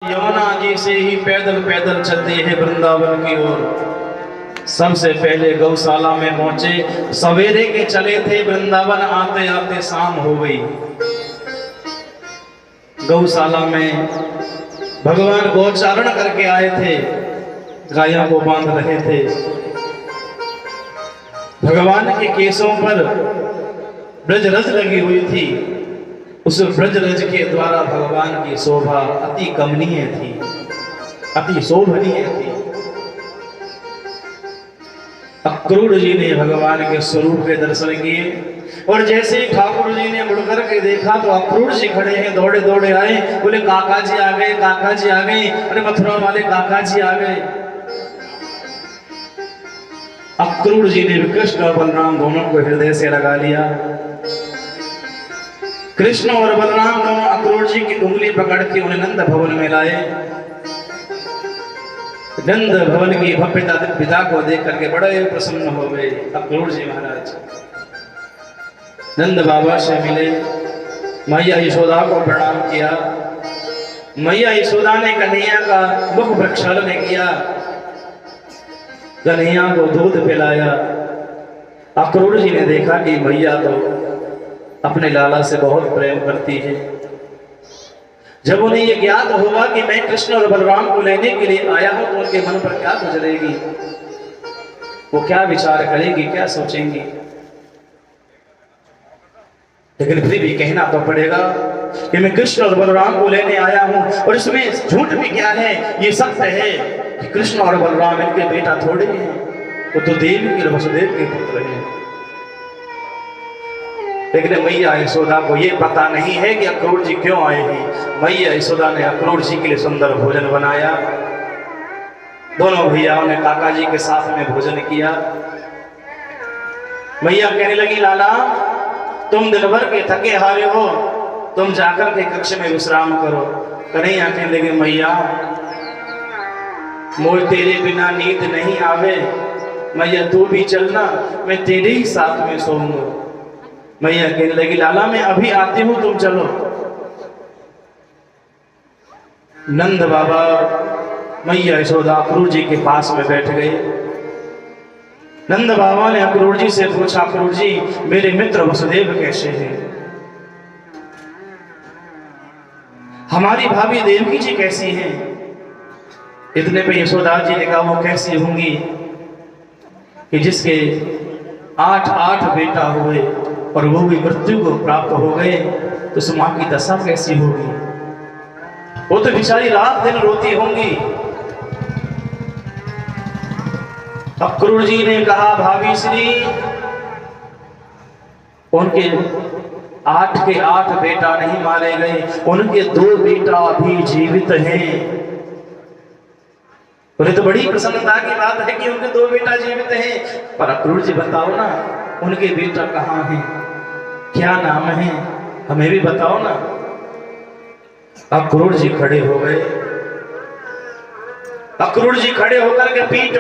यमुना जी से ही पैदल पैदल चलते हैं वृंदावन की ओर। सबसे पहले गौशाला में पहुंचे। सवेरे के चले थे, वृंदावन आते आते शाम हो गई। गौशाला में भगवान गोचारण करके आए थे, गायों को बांध रहे थे। भगवान के केसों पर ब्रजरज लगी हुई थी। उस ब्रजरज के द्वारा भगवान की शोभा अति कमनीय थी, अति शोभनीय थी। अक्रूर जी ने भगवान के स्वरूप के दर्शन किए और जैसे ही ठाकुर जी ने मुड़कर के देखा तो अक्रूर जी खड़े हैं, दौड़े दौड़े आए, बोले काका जी आ गए, काका जी आ गए। अरे मथुरा वाले काका जी आ गए। अक्रूर जी ने कृष्ण और बलराम दोनों को हृदय से लगा लिया। कृष्ण और बलराम दोनों अक्रूर जी की उंगली पकड़ के उन्हें नंद भवन में लाए। नंद भवन की भव्यता पिता को देख करके बड़े प्रसन्न हो गए अक्रूर जी महाराज। नंद बाबा से मिले, मैया यशोदा को प्रणाम किया। मैया यशोदा ने कन्हैया का मुख प्रक्षालन किया, कन्हैया को दूध पिलाया। अक्रूर जी ने देखा कि मैया तो अपने लाला से बहुत प्रेम करती है। जब उन्हें यह ज्ञात होगा कि मैं कृष्ण और बलराम को लेने के लिए आया हूं तो उनके मन पर क्या गुजरेगी, वो क्या विचार करेगी, क्या सोचेंगी। लेकिन फिर भी कहना तो पड़ेगा कि मैं कृष्ण और बलराम को लेने आया हूं। और इसमें झूठ भी क्या है, ये सत्य है कि कृष्ण और बलराम इनके बेटा थोड़े हैं, वो तो देवी के वसुदेव के पुत्र हैं। लेकिन मैया यशोदा को ये पता नहीं है कि अक्रूर जी क्यों आए हैं। मैया यशोदा ने अक्रूर जी के लिए सुंदर भोजन बनाया। दोनों भैयाओं ने काका जी के साथ में भोजन किया। मैया कहने लगी, लाला तुम दिन भर के थके हारे हो, तुम जाकर के कक्ष में विश्राम करो। कन्हैया कहने लगे, मैया मोर तेरे बिना नींद नहीं आवे, मैया तू भी चलना, मैं तेरे ही साथ में सोऊंगा। मैया कहने लगी, लाला मैं अभी आती हूं, तुम चलो। नंद बाबा मैया यशोदा अक्रूर जी के पास में बैठ गए। नंद बाबा ने अक्रूर जी से पूछा, अक्रूर जी मेरे मित्र वसुदेव कैसे हैं? हमारी भाभी देवकी जी कैसी हैं? इतने पे यशोदा जी ने कहा, वो कैसी होंगी कि जिसके 8 बेटा हुए और वो भी मृत्यु को प्राप्त हो गए, तो उस मां की दशा कैसी होगी? वो तो बेचारी रात दिन रोती होंगी। अक्रूर जी ने कहा, भाभी श्री उनके 8 के 8 बेटा नहीं मारे गए, उनके 2 बेटा अभी जीवित हैं। उन्हें तो बड़ी प्रसन्नता की बात है कि उनके 2 बेटा जीवित हैं। पर अक्रूर जी बताओ ना, उनके बेटा कहाँ हैं, क्या नाम है, हमें भी बताओ ना। अक्रूर जी खड़े हो गए। अक्रूर जी खड़े होकर के पीठ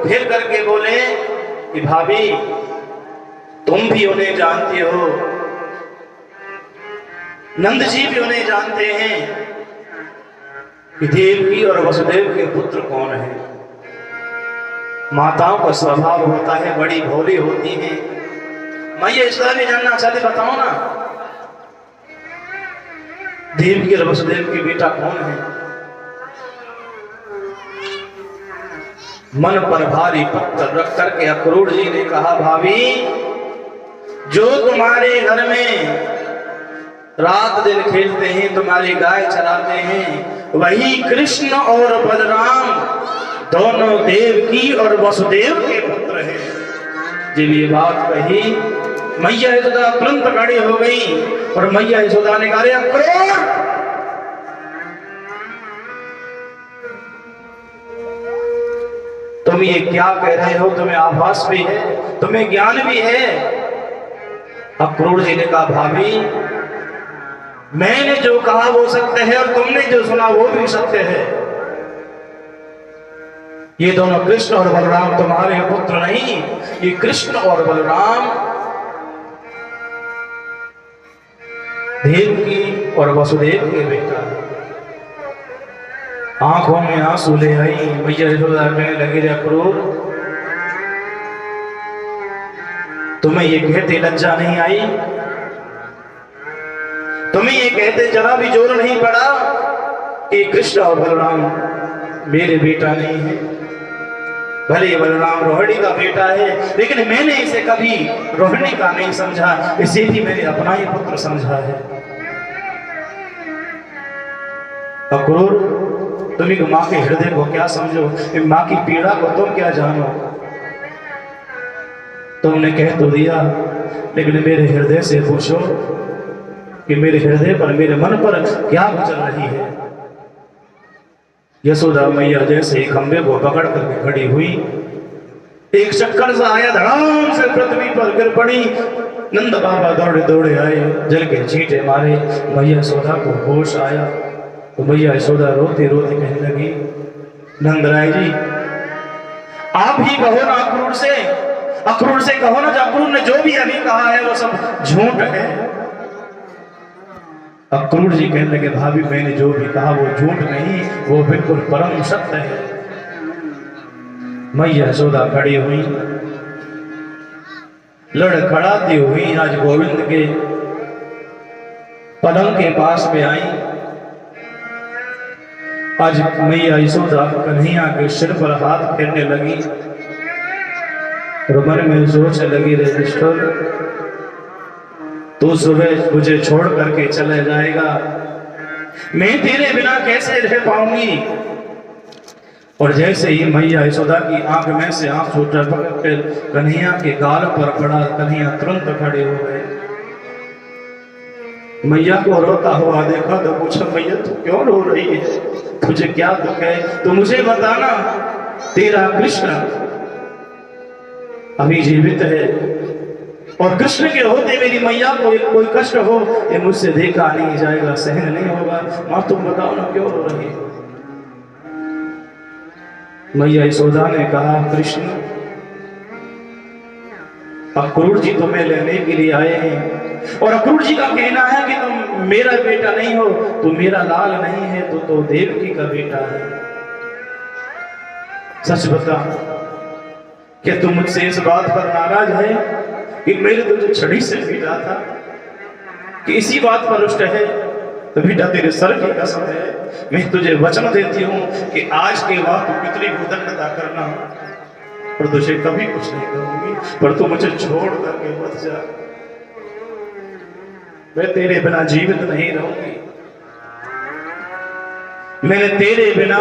फेर करके बोले कि भाभी तुम भी उन्हें जानते हो, नंद जी भी उन्हें जानते हैं कि देवकी और वसुदेव के पुत्र कौन है। माताओं का स्वभाव होता है, बड़ी भोली होती हैं। मैया यशोदा भी जानना चाहते, बताओ ना देवकी और वसुदेव के बेटा कौन है। मन पर भारी पत्थर रख करके अक्रूर जी ने कहा, भाभी जो तुम्हारे घर में रात दिन खेलते हैं, तुम्हारी गाय चराते हैं, वही कृष्ण और बलराम दोनों देवकी और वसुदेव के पुत्र हैं। जब ये बात कही, मैया यशोदा तुरंत खड़ी हो गई और मैया यशोदा ने कहा, अक्रूर तुम ये क्या कह रहे हो, तुम्हें आभास भी है, तुम्हें ज्ञान भी है। अक्रूर जी ने कहा, भाभी मैंने जो कहा वो सत्य है और तुमने जो सुना वो भी सत्य है। ये दोनों कृष्ण और बलराम तुम्हारे पुत्र नहीं, ये कृष्ण और बलराम देवकी और वसुदेव के बेटा। आंखों में आंसू ले आई। मैया यशोदा कहने लगी, रे अक्रूर, तुम्हें ये कहते लज्जा नहीं आई? तुम्हें ये कहते जरा भी जोर नहीं पड़ा कि कृष्ण और बलराम मेरे बेटा नहीं है? भले बलराम रोहिणी का बेटा है, लेकिन मैंने इसे कभी रोहिणी का नहीं समझा, इसे भी मैंने अपना ही पुत्र समझा है। अक्रूर, तुम एक माँ के हृदय को क्या समझो? माँ की पीड़ा को तुम क्या जानो? तुमने कह तो दिया, लेकिन मेरे हृदय से पूछो कि मेरे हृदय पर, मेरे मन पर क्या गुजर रही है। यशोदा मैया जैसे ही खंबे को पकड़ करके खड़ी हुई, एक चक्कर सा आया, धड़ाम से पृथ्वी पर गिर पड़ी। नंद बाबा दौड़े दौड़े आए, जल के छींटे मारे, मैया यशोदा को होश आया। तो मैया यशोदा रोते रोते कहने लगी, नंदराय जी, आप ही कहो ना अक्रूर से, अक्रूर से कहो ना, अक्रूर ने जो भी अभी कहा है वो सब झूठ है। अक्रूर जी कहने लगे, भाभी मैंने जो भी कहा वो झूठ नहीं, वो बिल्कुल परम सत्य है। मैया यशोदा खड़ी हुई, लड़खड़ाती हुई आज गोविंद के पलंग के पास में आई। आज मैया यशोदा कन्हैया के सिर पर हाथ फेरने लगी, मन में सोचने लगी, रे कृष्ण, तू सुबह मुझे छोड़ करके चले जाएगा, मैं तेरे बिना कैसे रह पाऊंगी। और जैसे ही मैया यशोदा की आंख में से आंसू टपक कर कन्हैया के गाल पर पड़ा, कन्हैया तुरंत खड़े हो गए। मैया को रोता हुआ देखा तो पूछा, मैया तू क्यों रो रही है? तुझे क्या दुख है? तू मुझे बताना। तेरा कृष्ण अभी जीवित है, और कृष्ण के होते मेरी मैया को कोई कष्ट हो, ये मुझसे देखा नहीं जाएगा, सहन नहीं होगा। मां तुम बताओ ना क्यों रो रही? मैया यशोदा ने कहा, कृष्ण, अक्रूर जी तुम्हें लेने के लिए आए हैं, और अक्रूर जी का कहना है कि तुम मेरा बेटा नहीं हो, तुम मेरा लाल नहीं है, तो देवकी का बेटा है। सच बता, क्या तुम मुझसे इस बात पर नाराज है कि मैंने तुझे छड़ी से पीटा था, कि इसी बात पर रुष्ट है? तो बेटा तेरे सर की कसम है, मैं तुझे वचन देती हूँ कि आज के बाद तू कितनी उदंडता करना, पर तुझे कभी कुछ नहीं करूंगी, पर तू मुझे छोड़ करके मत जा। मैं तेरे बिना जीवित नहीं रहूंगी, मैंने तेरे बिना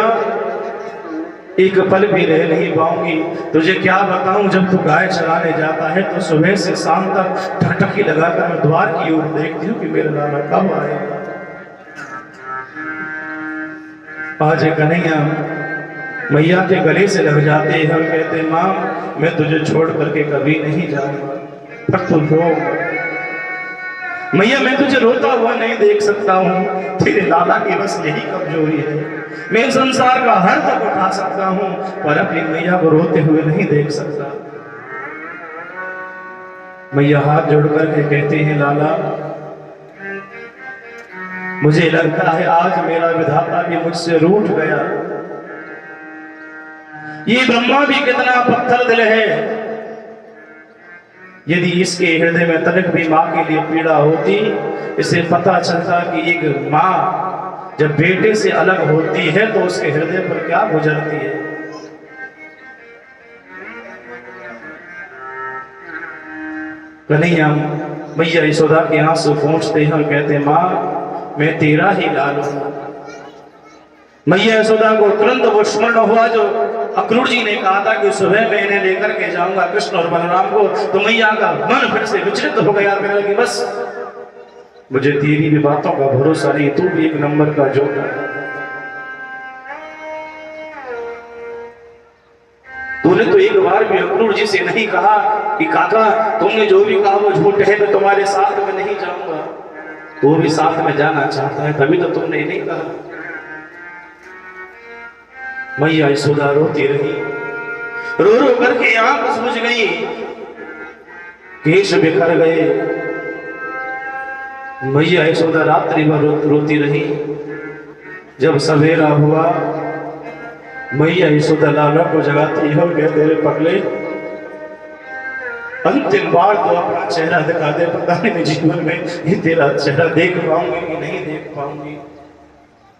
एक पल भी रह नहीं पाऊंगी। तुझे क्या बताऊं, जब तू गाय चराने जाता है तो सुबह से शाम तक ठकठकी लगाकर मैं द्वार की ओर देखती हूँ कि मेरा लाला कब आएगा। आज कन्हैया मैया के गले से लग जाते हैं और कहते, माँ मैं तुझे छोड़ करके कभी नहीं जाऊंगा, पर तू रो। मैया मैं तुझे रोता हुआ नहीं देख सकता हूँ, तेरे लाला की बस यही कमजोरी है। मैं संसार का हर तक उठा सकता हूँ, पर अपनी मैया को रोते हुए नहीं देख सकता। मैया हाथ जोड़ करके कहते हैं, लाला मुझे लगता है आज मेरा विधाता भी मुझसे रूठ गया। ये ब्रह्मा भी कितना पत्थर दिल है, यदि इसके हृदय में तनिक भी माँ के लिए पीड़ा होती, इसे पता चलता कि एक माँ जब बेटे से अलग होती है तो उसके हृदय पर क्या गुजरती है। कन्हैया मैया यशोदा के आंसू पहुंचते हैं और कहते, माँ मैं तेरा ही लाल हूं। मैया यशोदा को तुरंत वो स्मरण हुआ जो अक्रूर जी ने कहा था कि सुबह मैं इन्हें लेकर के जाऊंगा कृष्ण और बलराम को। तो मैया का मन फिर से विचलित हो गया, कहने लगी, बस मुझे तेरी भी बातों का भरोसा नहीं, तू भी एक नंबर का जोड़ा। तूने तो एक बार भी अक्रूर जी से नहीं कहा कि काका तुमने जो भी कहा वो झूठ है, मैं तुम्हारे साथ में नहीं जाऊंगा। तू भी साथ में जाना चाहता है, तभी तो तुमने नहीं कहा। मैया यशोदा रोती रही, रो रो करके आंख सूज गई, केश बिखर गए। मैया यशोदा रात्रि भर रोती रही। जब सवेरा हुआ मैया यशोदा लाला को जगाती हो गया, तेरे पगले अंतिम बार तो अपना चेहरा दिखा दे, पता नहीं जीवन में ये तेरा चेहरा देख पाऊंगी कि नहीं देख पाऊंगी।